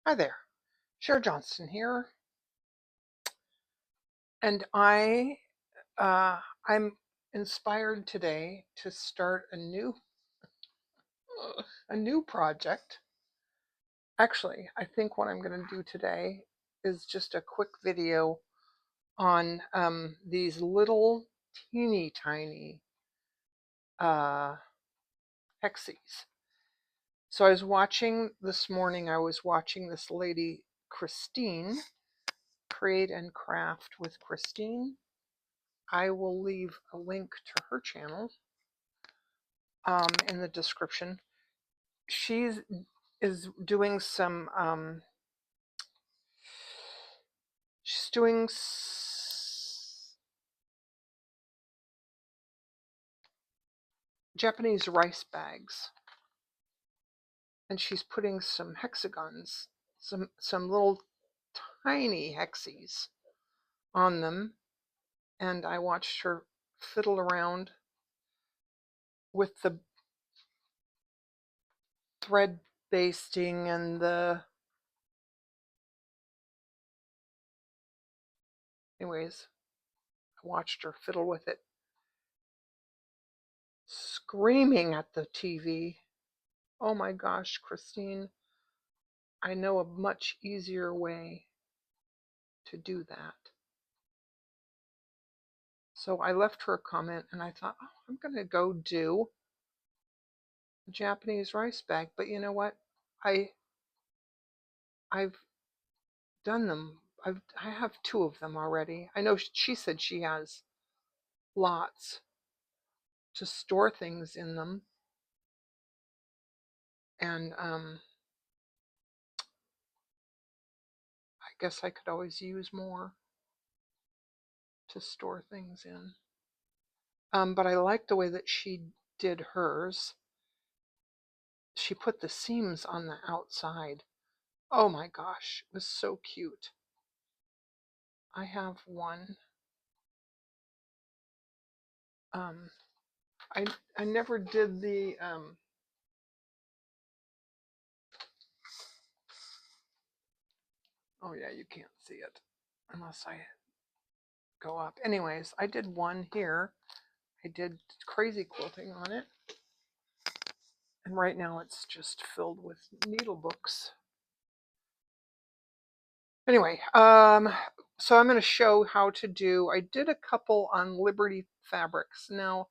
Hi there, Cher Johnston here, and I'm inspired today to start a new project. Actually, I think what I'm going to do today is just a quick video on these little teeny tiny uh, hexies. So this morning. I was watching this lady Christine create and craft with Christine. I will leave a link to her channel in the description. She is doing some. She's doing Japanese rice bags, and she's putting some hexagons, some little tiny hexies on them. And I watched her fiddle around with the thread basting and anyways, I watched her fiddle with it, screaming at the TV. Oh my gosh, Christine, I know a much easier way to do that. So I left her a comment and I thought, oh, I'm going to go do a Japanese rice bag. But you know what? I've done them. I have two of them already. I know she said she has lots to store things in them. And I guess I could always use more to store things in. But I like the way that she did hers. She put the seams on the outside. Oh my gosh, it was so cute. I have one. Um, I never did the oh yeah, you can't see it unless I go up. Anyways, I did one here. I did crazy quilting on it. And right now it's just filled with needle books. Anyway, so I'm going to show how to do. I did a couple on Liberty fabrics. Now,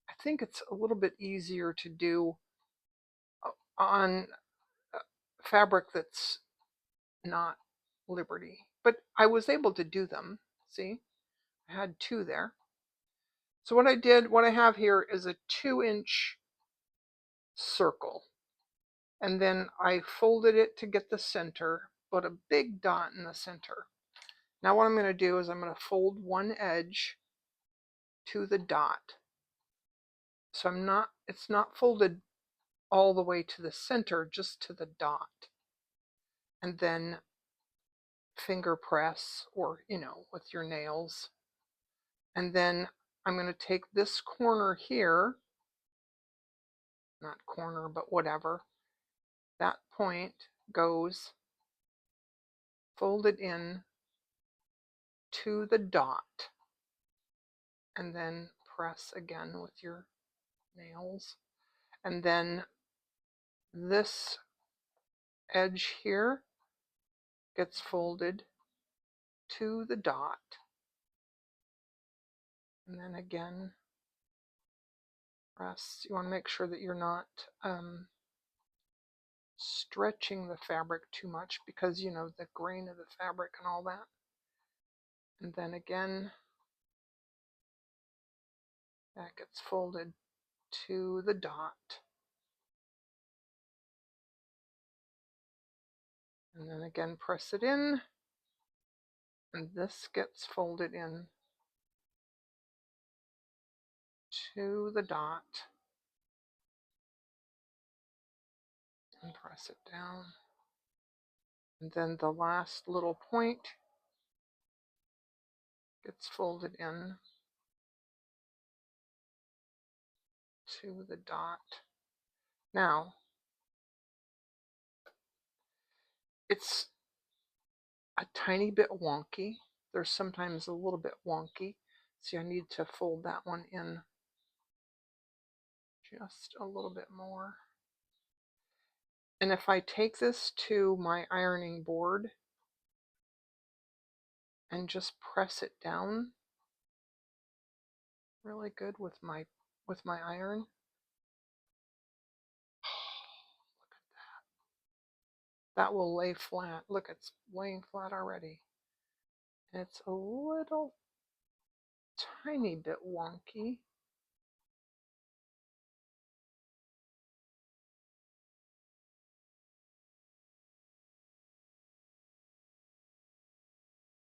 I think it's a little bit easier to do on fabric that's not Liberty, but I was able to do them. See, I had two there. So what I have here is a 2-inch circle, and then I folded it to get the center, put a big dot in the center. Now what I'm going to do is I'm going to fold one edge to the dot. So it's not folded all the way to the center, just to the dot. And then finger press, or with your nails. And then I'm going to take this corner here, not corner, but whatever, that point goes folded in to the dot, and then press again with your nails. And then this edge here gets folded to the dot, and then again press. You want to make sure that you're not stretching the fabric too much, because the grain of the fabric and all that. And then again, that gets folded to the dot, and then again press it in, and this gets folded in to the dot, and press it down. And then the last little point gets folded in to the dot. Now, It's a tiny bit wonky. There's sometimes a little bit wonky. See, I need to fold that one in just a little bit more. And if I take this to my ironing board and just press it down really good with my iron, that will lay flat. Look, it's laying flat already. It's a little tiny bit wonky.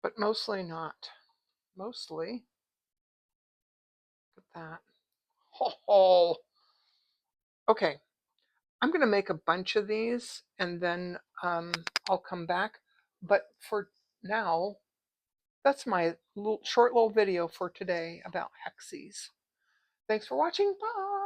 But mostly not. Mostly. Look at that. Oh, okay. I'm going to make a bunch of these and then I'll come back. But for now, that's my short little video for today about hexies. Thanks for watching. Bye.